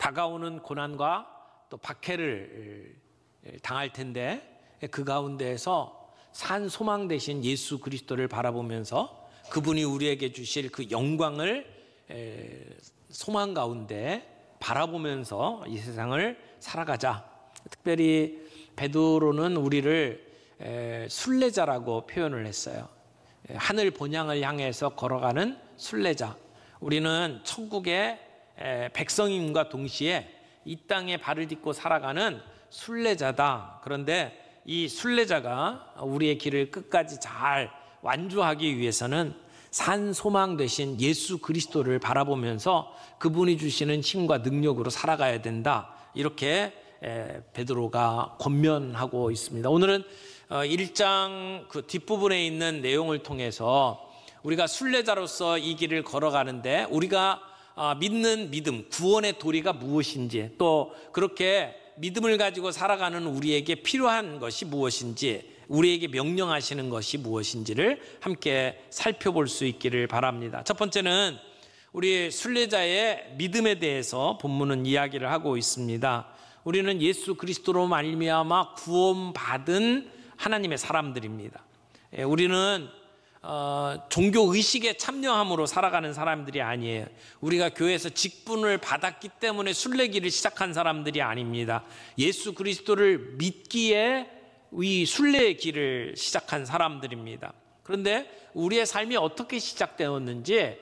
다가오는 고난과 또 박해를 당할 텐데, 그 가운데에서 산 소망 되신 예수 그리스도를 바라보면서 그분이 우리에게 주실 그 영광을 소망 가운데 바라보면서 이 세상을 살아가자. 특별히 베드로는 우리를 순례자라고 표현을 했어요. 하늘 본향을 향해서 걸어가는 순례자. 우리는 천국의 백성임과 동시에 이 땅에 발을 딛고 살아가는 순례자다. 그런데 이 순례자가 우리의 길을 끝까지 잘 완주하기 위해서는 산 소망 되신 예수 그리스도를 바라보면서 그분이 주시는 힘과 능력으로 살아가야 된다. 이렇게 베드로가 권면하고 있습니다. 오늘은 1장 그 뒷부분에 있는 내용을 통해서 우리가 순례자로서 이 길을 걸어가는데 우리가 믿는 믿음, 구원의 도리가 무엇인지, 또 그렇게 믿음을 가지고 살아가는 우리에게 필요한 것이 무엇인지, 우리에게 명령하시는 것이 무엇인지를 함께 살펴볼 수 있기를 바랍니다. 첫 번째는 우리 순례자의 믿음에 대해서 본문은 이야기를 하고 있습니다. 우리는 예수 그리스도로 말미암아 구원받은 하나님의 사람들입니다. 우리는 종교 의식에 참여함으로 살아가는 사람들이 아니에요. 우리가 교회에서 직분을 받았기 때문에 순례길을 시작한 사람들이 아닙니다. 예수 그리스도를 믿기에 이 순례의 길을 시작한 사람들입니다. 그런데 우리의 삶이 어떻게 시작되었는지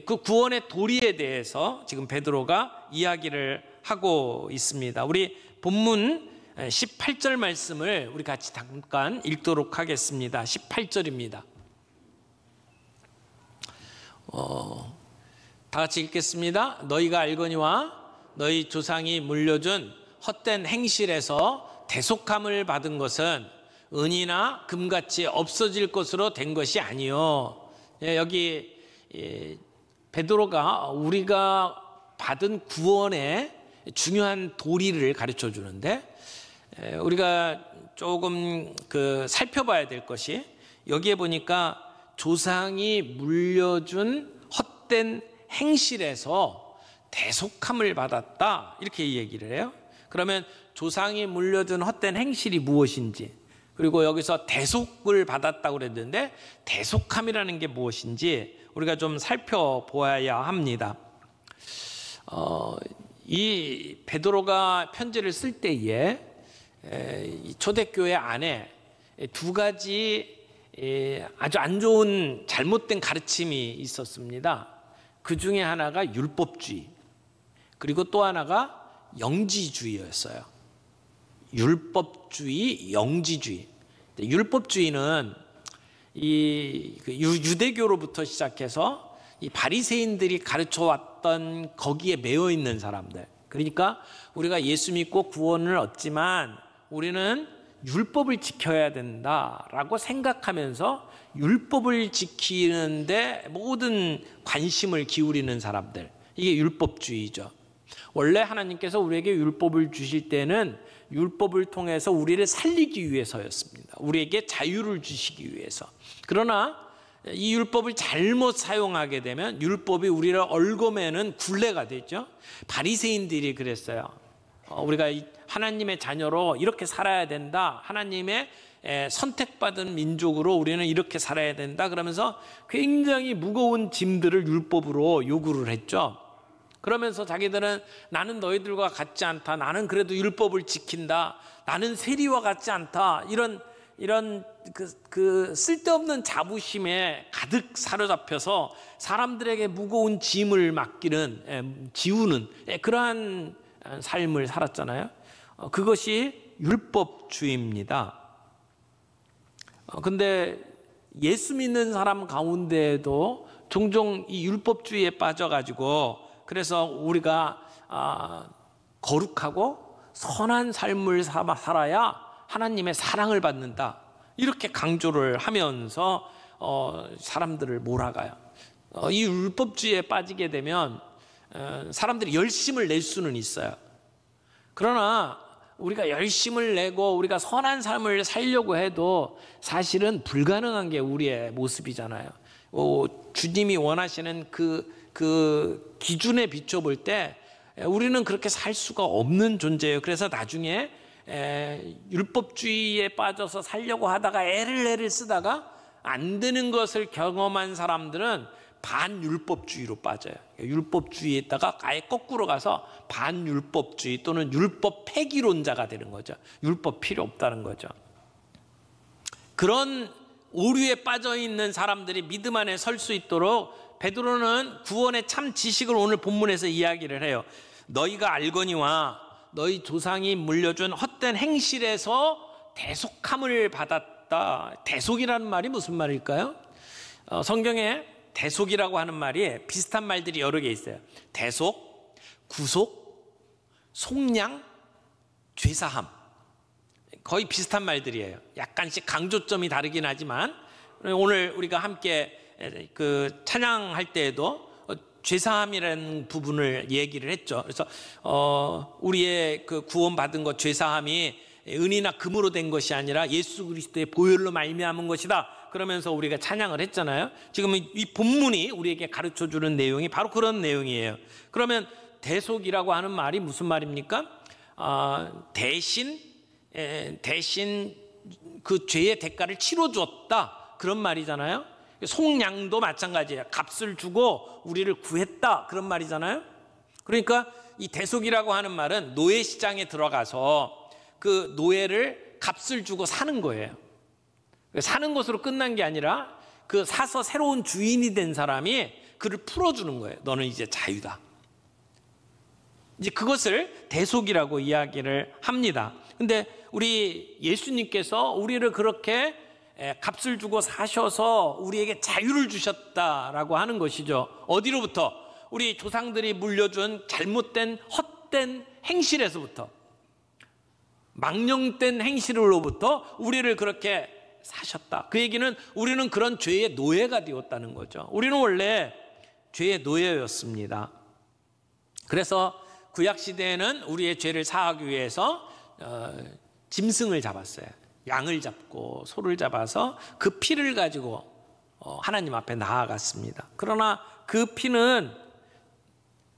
그 구원의 도리에 대해서 지금 베드로가 이야기를 하고 있습니다. 우리 본문 18절 말씀을 우리 같이 잠깐 읽도록 하겠습니다. 18절입니다. 다 같이 읽겠습니다. 너희가 알거니와 너희 조상이 물려준 헛된 행실에서 대속함을 받은 것은 은이나 금같이 없어질 것으로 된 것이 아니요. 여기 베드로가 우리가 받은 구원의 중요한 도리를 가르쳐 주는데, 우리가 조금 살펴봐야 될 것이, 여기에 보니까 조상이 물려준 헛된 행실에서 대속함을 받았다, 이렇게 얘기를 해요. 그러면 조상이 물려준 헛된 행실이 무엇인지, 그리고 여기서 대속을 받았다고 그랬는데 대속함이라는 게 무엇인지 우리가 좀 살펴보아야 합니다. 이 베드로가 편지를 쓸 때에 초대교회 안에 두 가지 아주 안 좋은 잘못된 가르침이 있었습니다. 그 중에 하나가 율법주의, 그리고 또 하나가 영지주의였어요. 율법주의, 영지주의. 율법주의는 유대교로부터 시작해서 이 바리새인들이 가르쳐왔던 거기에 매여 있는 사람들. 그러니까 우리가 예수 믿고 구원을 얻지만 우리는 율법을 지켜야 된다라고 생각하면서 율법을 지키는데 모든 관심을 기울이는 사람들, 이게 율법주의죠. 원래 하나님께서 우리에게 율법을 주실 때는 율법을 통해서 우리를 살리기 위해서였습니다. 우리에게 자유를 주시기 위해서. 그러나 이 율법을 잘못 사용하게 되면 율법이 우리를 얽어매는 굴레가 되죠. 바리새인들이 그랬어요. 우리가 하나님의 자녀로 이렇게 살아야 된다, 하나님의 선택받은 민족으로 우리는 이렇게 살아야 된다, 그러면서 굉장히 무거운 짐들을 율법으로 요구를 했죠. 그러면서 자기들은 나는 너희들과 같지 않다, 나는 그래도 율법을 지킨다, 나는 세리와 같지 않다, 이런 쓸데없는 자부심에 가득 사로잡혀서 사람들에게 무거운 짐을 맡기는, 지우는 그러한 삶을 살았잖아요. 그것이 율법주의입니다. 근데 예수 믿는 사람 가운데에도 종종 이 율법주의에 빠져가지고, 그래서 우리가 거룩하고 선한 삶을 살아야 하나님의 사랑을 받는다, 이렇게 강조를 하면서 사람들을 몰아가요. 이 율법주의에 빠지게 되면 사람들이 열심을 낼 수는 있어요. 그러나 우리가 열심을 내고 우리가 선한 삶을 살려고 해도 사실은 불가능한 게 우리의 모습이잖아요. 주님이 원하시는 그 기준에 비춰볼 때 우리는 그렇게 살 수가 없는 존재예요. 그래서 나중에 율법주의에 빠져서 살려고 하다가 애를 쓰다가 안 되는 것을 경험한 사람들은 반율법주의로 빠져요. 율법주의에다가 아예 거꾸로 가서 반율법주의 또는 율법 폐기론자가 되는 거죠. 율법 필요 없다는 거죠. 그런 오류에 빠져 있는 사람들이 믿음 안에 설 수 있도록 베드로는 구원의 참 지식을 오늘 본문에서 이야기를 해요. 너희가 알거니와 너희 조상이 물려준 헛된 행실에서 대속함을 받았다. 대속이라는 말이 무슨 말일까요? 성경에 대속이라고 하는 말이 비슷한 말들이 여러 개 있어요. 대속, 구속, 속량, 죄사함. 거의 비슷한 말들이에요. 약간씩 강조점이 다르긴 하지만 오늘 우리가 함께 그 찬양할 때에도 죄사함이라는 부분을 얘기를 했죠. 그래서 우리의 그 구원받은 것 죄사함이 은이나 금으로 된 것이 아니라 예수 그리스도의 보혈로 말미암은 것이다. 그러면서 우리가 찬양을 했잖아요. 지금 이 본문이 우리에게 가르쳐주는 내용이 바로 그런 내용이에요. 그러면 대속이라고 하는 말이 무슨 말입니까? 대신 그 죄의 대가를 치러주었다. 그런 말이잖아요. 속량도 마찬가지예요. 값을 주고 우리를 구했다. 그런 말이잖아요. 그러니까 이 대속이라고 하는 말은 노예 시장에 들어가서 그 노예를 값을 주고 사는 거예요. 사는 것으로 끝난 게 아니라 그 사서 새로운 주인이 된 사람이 그를 풀어주는 거예요. 너는 이제 자유다. 이제 그것을 대속이라고 이야기를 합니다. 근데 우리 예수님께서 우리를 그렇게 값을 주고 사셔서 우리에게 자유를 주셨다라고 하는 것이죠. 어디로부터? 우리 조상들이 물려준 잘못된 헛된 행실에서부터, 망령된 행실로부터 우리를 그렇게 사셨다. 그 얘기는 우리는 그런 죄의 노예가 되었다는 거죠. 우리는 원래 죄의 노예였습니다. 그래서 구약시대에는 우리의 죄를 사하기 위해서 짐승을 잡았어요. 양을 잡고 소를 잡아서 그 피를 가지고 하나님 앞에 나아갔습니다. 그러나 그 피는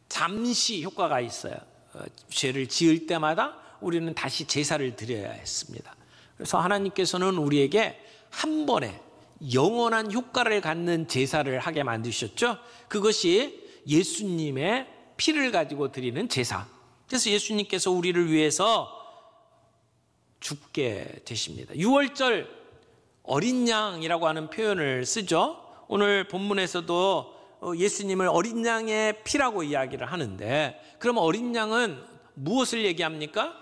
잠시 효과가 있어요. 죄를 지을 때마다 우리는 다시 제사를 드려야 했습니다. 그래서 하나님께서는 우리에게 한 번에 영원한 효과를 갖는 제사를 하게 만드셨죠. 그것이 예수님의 피를 가지고 드리는 제사. 그래서 예수님께서 우리를 위해서 죽게 되십니다. 6월절 어린 양이라고 하는 표현을 쓰죠. 오늘 본문에서도 예수님을 어린 양의 피라고 이야기를 하는데, 그럼 어린 양은 무엇을 얘기합니까?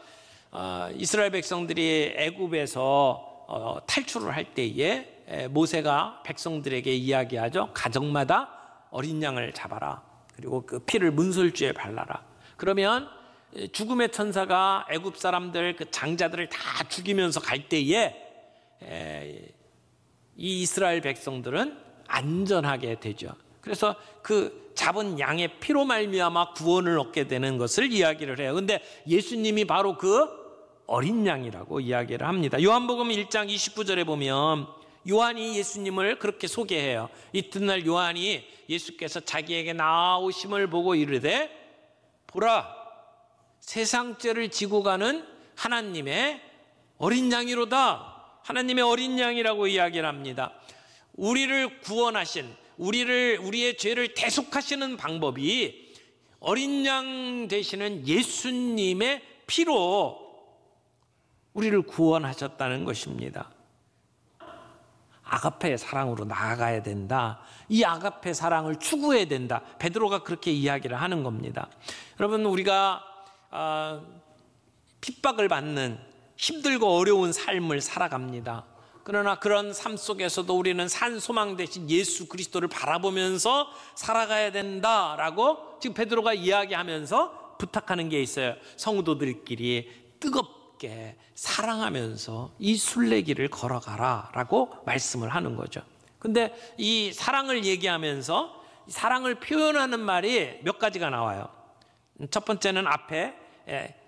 이스라엘 백성들이 애굽에서 탈출을 할 때에 모세가 백성들에게 이야기하죠. 가정마다 어린 양을 잡아라. 그리고 그 피를 문설주에 발라라. 그러면 죽음의 천사가 애굽 사람들 그 장자들을 다 죽이면서 갈 때에 이 이스라엘 백성들은 안전하게 되죠. 그래서 그 잡은 양의 피로 말미암아 구원을 얻게 되는 것을 이야기를 해요. 근데 예수님이 바로 그 어린 양이라고 이야기를 합니다. 요한복음 1장 29절에 보면 요한이 예수님을 그렇게 소개해요. 이튿날 요한이 예수께서 자기에게 나오심을 보고 이르되 보라, 세상 죄를 지고 가는 하나님의 어린 양이로다. 하나님의 어린 양이라고 이야기를 합니다. 우리를 구원하신, 우리의 죄를 대속하시는 방법이 어린 양 되시는 예수님의 피로 우리를 구원하셨다는 것입니다. 아가페의 사랑으로 나아가야 된다. 이 아가페 사랑을 추구해야 된다. 베드로가 그렇게 이야기를 하는 겁니다. 여러분, 우리가 핍박을 받는 힘들고 어려운 삶을 살아갑니다. 그러나 그런 삶 속에서도 우리는 산 소망 대신 예수 그리스도를 바라보면서 살아가야 된다라고 지금 베드로가 이야기하면서 부탁하는 게 있어요. 성도들끼리 뜨겁게 사랑하면서 이 순례길을 걸어가라 라고 말씀을 하는 거죠. 근데 이 사랑을 얘기하면서 사랑을 표현하는 말이 몇 가지가 나와요. 첫 번째는 앞에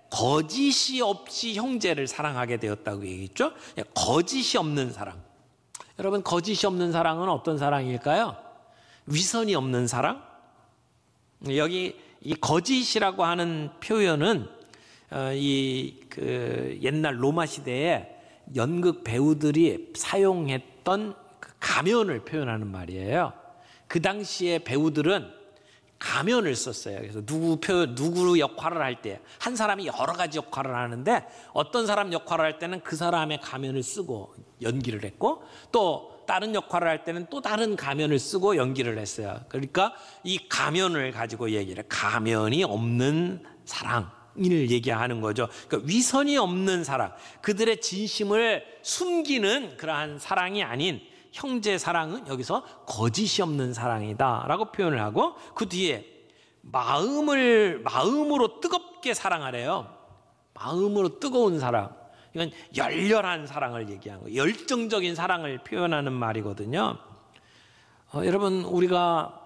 거짓이 없이 형제를 사랑하게 되었다고 얘기했죠. 거짓이 없는 사랑. 여러분, 거짓이 없는 사랑은 어떤 사랑일까요? 위선이 없는 사랑. 여기 이 거짓이라고 하는 표현은 옛날 로마 시대에 연극 배우들이 사용했던 그 가면을 표현하는 말이에요. 그 당시에 배우들은 가면을 썼어요. 그래서 누구 역할을 할 때 한 사람이 여러 가지 역할을 하는데 어떤 사람 역할을 할 때는 그 사람의 가면을 쓰고 연기를 했고, 또 다른 역할을 할 때는 또 다른 가면을 쓰고 연기를 했어요. 그러니까 이 가면을 가지고 얘기를, 가면이 없는 사랑을 얘기하는 거죠. 그러니까 위선이 없는 사랑, 그들의 진심을 숨기는 그러한 사랑이 아닌 형제 사랑은 여기서 거짓이 없는 사랑이다 라고 표현을 하고, 그 뒤에 마음으로 뜨겁게 사랑하래요. 마음으로 뜨거운 사랑, 이건 열렬한 사랑을 얘기하는 거예요. 열정적인 사랑을 표현하는 말이거든요. 여러분, 우리가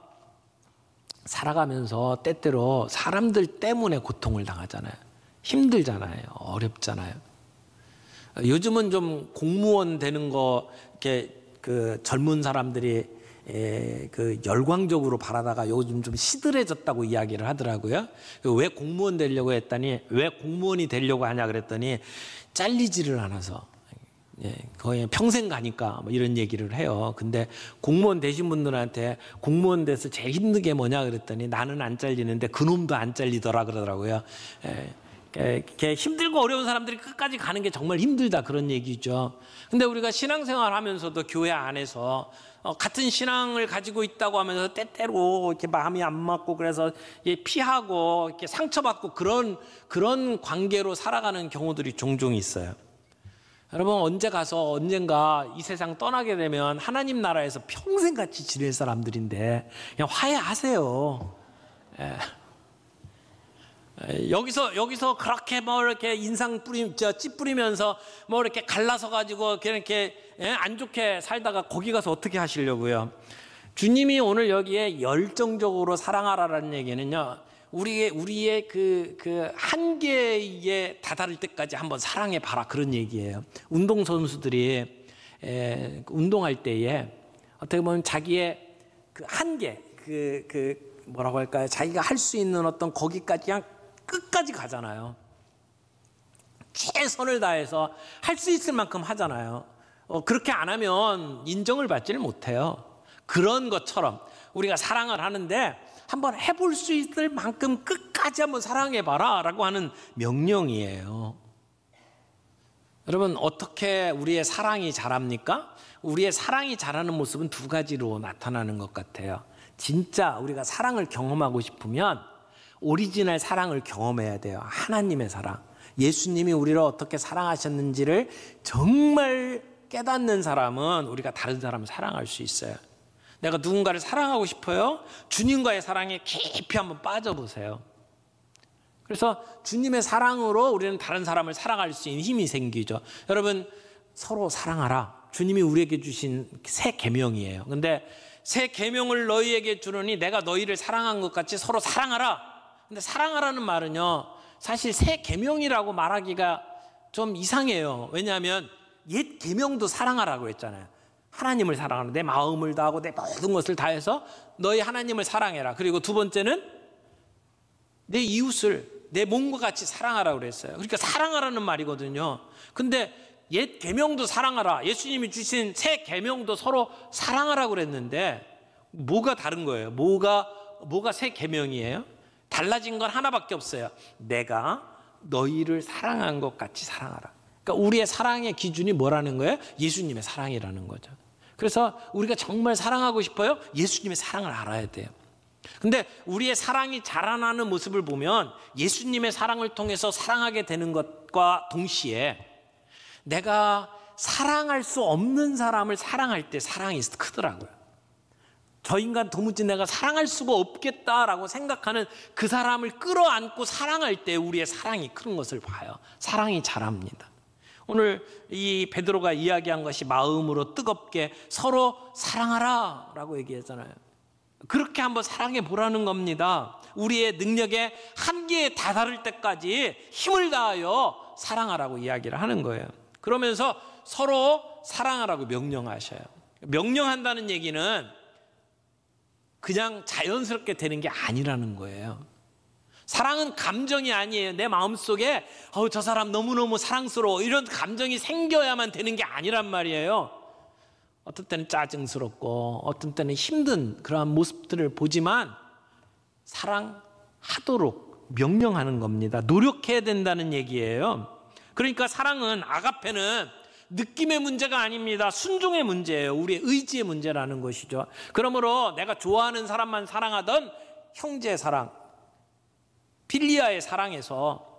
살아가면서 때때로 사람들 때문에 고통을 당하잖아요. 힘들잖아요. 어렵잖아요. 요즘은 좀 공무원 되는 거 이렇게 그 젊은 사람들이 그 열광적으로 바라다가 요즘 좀 시들해졌다고 이야기를 하더라고요. 왜 공무원 되려고 했더니, 왜 공무원이 되려고 하냐 그랬더니 잘리지를 않아서, 거의 평생 가니까 뭐 이런 얘기를 해요. 근데 공무원 되신 분들한테 공무원 돼서 제일 힘든 게 뭐냐 그랬더니 나는 안 잘리는데 그놈도 안 잘리더라 그러더라고요. 힘들고 어려운 사람들이 끝까지 가는 게 정말 힘들다, 그런 얘기죠. 근데 우리가 신앙생활 하면서도 교회 안에서 같은 신앙을 가지고 있다고 하면서 때때로 이렇게 마음이 안 맞고 그래서 피하고 이렇게 상처받고 그런 관계로 살아가는 경우들이 종종 있어요. 여러분, 언젠가 이 세상 떠나게 되면 하나님 나라에서 평생 같이 지낼 사람들인데 그냥 화해하세요. 여기서 그렇게 뭐 이렇게 찌 뿌리면서 뭐 이렇게 갈라서 가지고 이렇게 안 좋게 살다가 거기 가서 어떻게 하시려고요? 주님이 오늘 여기에 열정적으로 사랑하라라는 얘기는요, 우리의 그 한계에 다다를 때까지 한번 사랑해 봐라, 그런 얘기예요. 운동선수들이 운동할 때에 어떻게 보면 자기의 그 한계, 뭐라고 할까요? 자기가 할 수 있는 어떤 거기까지 그냥 끝까지 가잖아요. 최선을 다해서 할 수 있을 만큼 하잖아요. 그렇게 안 하면 인정을 받지를 못해요. 그런 것처럼 우리가 사랑을 하는데 한번 해볼 수 있을 만큼 끝까지 한번 사랑해봐라 라고 하는 명령이에요. 여러분, 어떻게 우리의 사랑이 자랍니까? 우리의 사랑이 자라는 모습은 두 가지로 나타나는 것 같아요. 진짜 우리가 사랑을 경험하고 싶으면 오리지널 사랑을 경험해야 돼요. 하나님의 사랑, 예수님이 우리를 어떻게 사랑하셨는지를 정말 깨닫는 사람은 우리가 다른 사람을 사랑할 수 있어요. 내가 누군가를 사랑하고 싶어요? 주님과의 사랑에 깊이 한번 빠져보세요. 그래서 주님의 사랑으로 우리는 다른 사람을 사랑할 수 있는 힘이 생기죠. 여러분, 서로 사랑하라, 주님이 우리에게 주신 새 계명이에요. 근데 새 계명을 너희에게 주노니 내가 너희를 사랑한 것 같이 서로 사랑하라. 근데 사랑하라는 말은요, 사실 새 계명이라고 말하기가 좀 이상해요. 왜냐하면 옛 계명도 사랑하라고 했잖아요. 하나님을 사랑하라, 내 마음을 다하고 내 모든 것을 다해서 너희 하나님을 사랑해라. 그리고 두 번째는 내 이웃을 내 몸과 같이 사랑하라고 그랬어요. 그러니까 사랑하라는 말이거든요. 근데 옛 계명도 사랑하라, 예수님이 주신 새 계명도 서로 사랑하라고 그랬는데 뭐가 다른 거예요? 뭐가 새 계명이에요? 달라진 건 하나밖에 없어요. 내가 너희를 사랑한 것 같이 사랑하라. 그러니까 우리의 사랑의 기준이 뭐라는 거예요? 예수님의 사랑이라는 거죠. 그래서 우리가 정말 사랑하고 싶어요? 예수님의 사랑을 알아야 돼요. 근데 우리의 사랑이 자라나는 모습을 보면 예수님의 사랑을 통해서 사랑하게 되는 것과 동시에 내가 사랑할 수 없는 사람을 사랑할 때 사랑이 크더라고요. 저 인간 도무지 내가 사랑할 수가 없겠다라고 생각하는 그 사람을 끌어안고 사랑할 때 우리의 사랑이 큰 것을 봐요. 사랑이 자랍니다. 오늘 이 베드로가 이야기한 것이 마음으로 뜨겁게 서로 사랑하라 라고 얘기했잖아요. 그렇게 한번 사랑해 보라는 겁니다. 우리의 능력의 한계에 다다를 때까지 힘을 다하여 사랑하라고 이야기를 하는 거예요. 그러면서 서로 사랑하라고 명령하셔요. 명령한다는 얘기는 그냥 자연스럽게 되는 게 아니라는 거예요. 사랑은 감정이 아니에요. 내 마음속에 저 사람 너무너무 사랑스러워 이런 감정이 생겨야만 되는 게 아니란 말이에요. 어떤 때는 짜증스럽고 어떤 때는 힘든 그러한 모습들을 보지만 사랑하도록 명령하는 겁니다. 노력해야 된다는 얘기예요. 그러니까 사랑은, 아가페는 느낌의 문제가 아닙니다. 순종의 문제예요. 우리의 의지의 문제라는 것이죠. 그러므로 내가 좋아하는 사람만 사랑하던 형제 사랑, 필리아의 사랑에서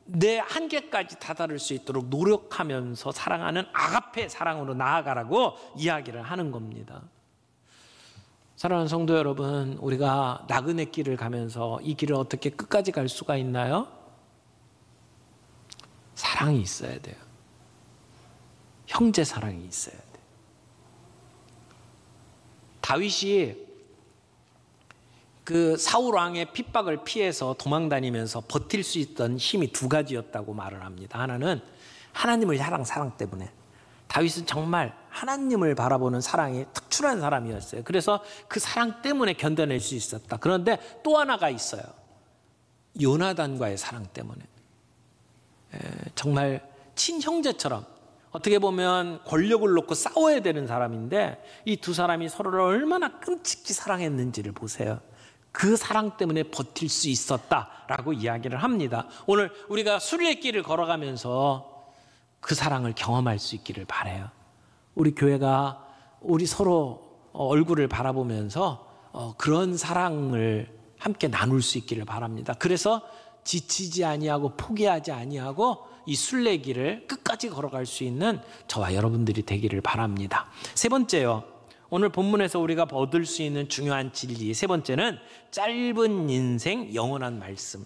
내 한계까지 다다를 수 있도록 노력하면서 사랑하는 아가페 사랑으로 나아가라고 이야기를 하는 겁니다. 사랑하는 성도 여러분, 우리가 나그네 길을 가면서 이 길을 어떻게 끝까지 갈 수가 있나요? 사랑이 있어야 돼요. 형제 사랑이 있어야 돼요. 다윗이 그 사울 왕의 핍박을 피해서 도망다니면서 버틸 수 있던 힘이 두 가지였다고 말을 합니다. 하나는 하나님을 향한 사랑 때문에, 다윗은 정말 하나님을 바라보는 사랑이 특출한 사람이었어요. 그래서 그 사랑 때문에 견뎌낼 수 있었다. 그런데 또 하나가 있어요. 요나단과의 사랑 때문에. 정말 친형제처럼, 어떻게 보면 권력을 놓고 싸워야 되는 사람인데 이 두 사람이 서로를 얼마나 끔찍히 사랑했는지를 보세요. 그 사랑 때문에 버틸 수 있었다라고 이야기를 합니다. 오늘 우리가 순례길을 걸어가면서 그 사랑을 경험할 수 있기를 바라요. 우리 교회가 우리 서로 얼굴을 바라보면서 그런 사랑을 함께 나눌 수 있기를 바랍니다. 그래서 지치지 아니하고 포기하지 아니하고 이 순례길을 끝까지 걸어갈 수 있는 저와 여러분들이 되기를 바랍니다. 세 번째요. 오늘 본문에서 우리가 얻을 수 있는 중요한 진리, 세 번째는 짧은 인생 영원한 말씀.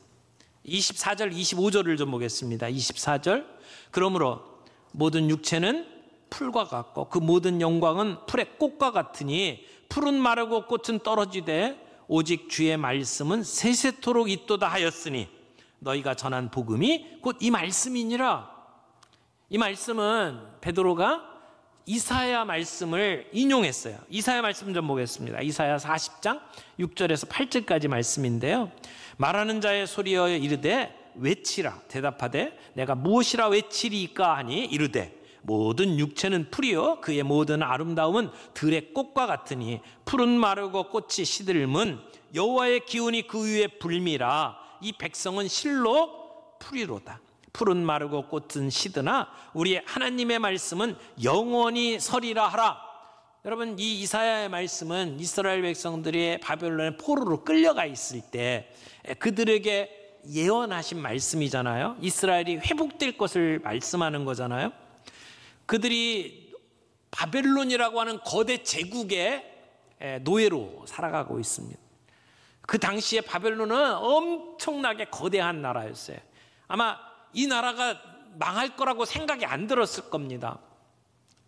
24절 25절을 좀 보겠습니다. 24절, 그러므로 모든 육체는 풀과 같고 그 모든 영광은 풀의 꽃과 같으니 풀은 마르고 꽃은 떨어지되 오직 주의 말씀은 세세토록 있도다 하였으니 너희가 전한 복음이 곧 이 말씀이니라. 이 말씀은 베드로가 이사야 말씀을 인용했어요. 이사야 말씀 좀 보겠습니다. 이사야 40장 6절에서 8절까지 말씀인데요. 말하는 자의 소리여 이르되 외치라. 대답하되 내가 무엇이라 외치리까 하니 이르되 모든 육체는 풀이요 그의 모든 아름다움은 들의 꽃과 같으니 풀은 마르고 꽃이 시들면 여호와의 기운이 그 위에 불미라. 이 백성은 실로 풀이로다. 풀은 마르고 꽃은 시드나 우리의 하나님의 말씀은 영원히 서리라 하라. 여러분, 이 이사야의 말씀은 이스라엘 백성들이 바벨론의 포로로 끌려가 있을 때 그들에게 예언하신 말씀이잖아요. 이스라엘이 회복될 것을 말씀하는 거잖아요. 그들이 바벨론이라고 하는 거대 제국의 노예로 살아가고 있습니다. 그 당시에 바벨론은 엄청나게 거대한 나라였어요. 아마 이 나라가 망할 거라고 생각이 안 들었을 겁니다.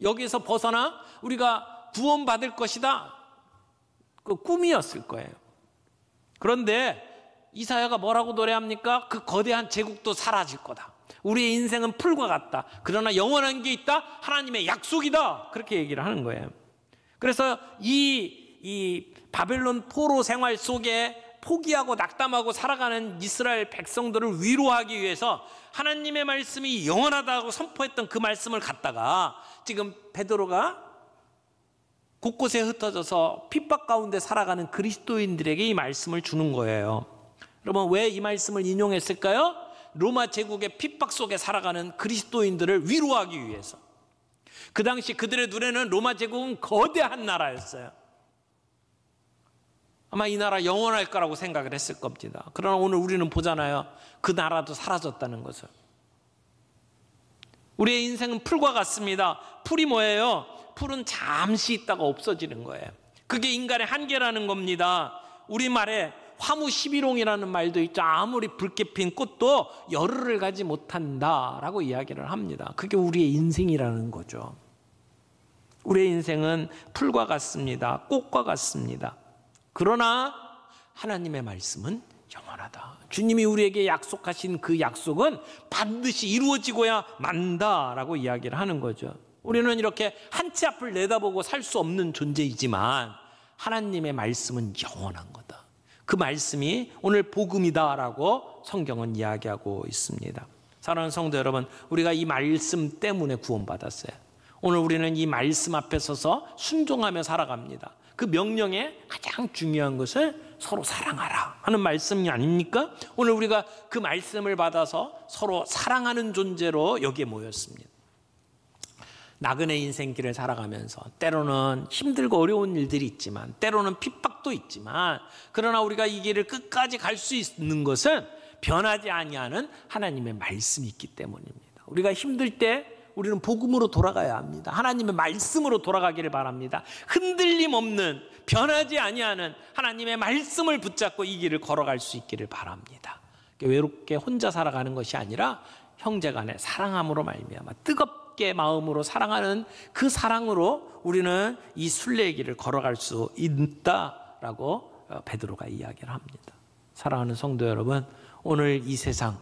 여기서 벗어나 우리가 구원받을 것이다, 그 꿈이었을 거예요. 그런데 이사야가 뭐라고 노래합니까? 그 거대한 제국도 사라질 거다. 우리의 인생은 풀과 같다. 그러나 영원한 게 있다. 하나님의 약속이다. 그렇게 얘기를 하는 거예요. 그래서 이 바벨론 포로 생활 속에 포기하고 낙담하고 살아가는 이스라엘 백성들을 위로하기 위해서 하나님의 말씀이 영원하다고 선포했던 그 말씀을 갖다가 지금 베드로가 곳곳에 흩어져서 핍박 가운데 살아가는 그리스도인들에게 이 말씀을 주는 거예요. 여러분, 왜 이 말씀을 인용했을까요? 로마 제국의 핍박 속에 살아가는 그리스도인들을 위로하기 위해서. 그 당시 그들의 눈에는 로마 제국은 거대한 나라였어요. 아마 이 나라 영원할 거라고 생각을 했을 겁니다. 그러나 오늘 우리는 보잖아요. 그 나라도 사라졌다는 것을. 우리의 인생은 풀과 같습니다. 풀이 뭐예요? 풀은 잠시 있다가 없어지는 거예요. 그게 인간의 한계라는 겁니다. 우리말에 화무시비롱이라는 말도 있죠. 아무리 붉게 핀 꽃도 열흘을 가지 못한다라고 이야기를 합니다. 그게 우리의 인생이라는 거죠. 우리의 인생은 풀과 같습니다. 꽃과 같습니다. 그러나 하나님의 말씀은 영원하다. 주님이 우리에게 약속하신 그 약속은 반드시 이루어지고야 만다라고 이야기를 하는 거죠. 우리는 이렇게 한 치 앞을 내다보고 살 수 없는 존재이지만 하나님의 말씀은 영원한 거다. 그 말씀이 오늘 복음이다라고 성경은 이야기하고 있습니다. 사랑하는 성도 여러분, 우리가 이 말씀 때문에 구원받았어요. 오늘 우리는 이 말씀 앞에 서서 순종하며 살아갑니다. 그 명령에 가장 중요한 것은 서로 사랑하라 하는 말씀이 아닙니까? 오늘 우리가 그 말씀을 받아서 서로 사랑하는 존재로 여기에 모였습니다. 나그네 인생길을 살아가면서 때로는 힘들고 어려운 일들이 있지만, 때로는 핍박도 있지만, 그러나 우리가 이 길을 끝까지 갈 수 있는 것은 변하지 아니하는 하나님의 말씀이 있기 때문입니다. 우리가 힘들 때 우리는 복음으로 돌아가야 합니다. 하나님의 말씀으로 돌아가기를 바랍니다. 흔들림 없는, 변하지 아니하는 하나님의 말씀을 붙잡고 이 길을 걸어갈 수 있기를 바랍니다. 외롭게 혼자 살아가는 것이 아니라 형제간의 사랑함으로 말미암아 뜨겁게 마음으로 사랑하는 그 사랑으로 우리는 이 순례의 길을 걸어갈 수 있다라고 베드로가 이야기를 합니다. 사랑하는 성도 여러분, 오늘 이 세상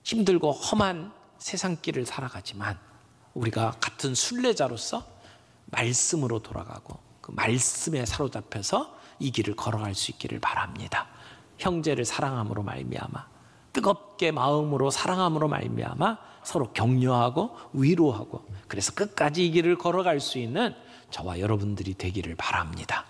힘들고 험한 세상길을 살아가지만 우리가 같은 순례자로서 말씀으로 돌아가고 그 말씀에 사로잡혀서 이 길을 걸어갈 수 있기를 바랍니다. 형제를 사랑함으로 말미암아, 뜨겁게 마음으로 사랑함으로 말미암아 서로 격려하고 위로하고, 그래서 끝까지 이 길을 걸어갈 수 있는 저와 여러분들이 되기를 바랍니다.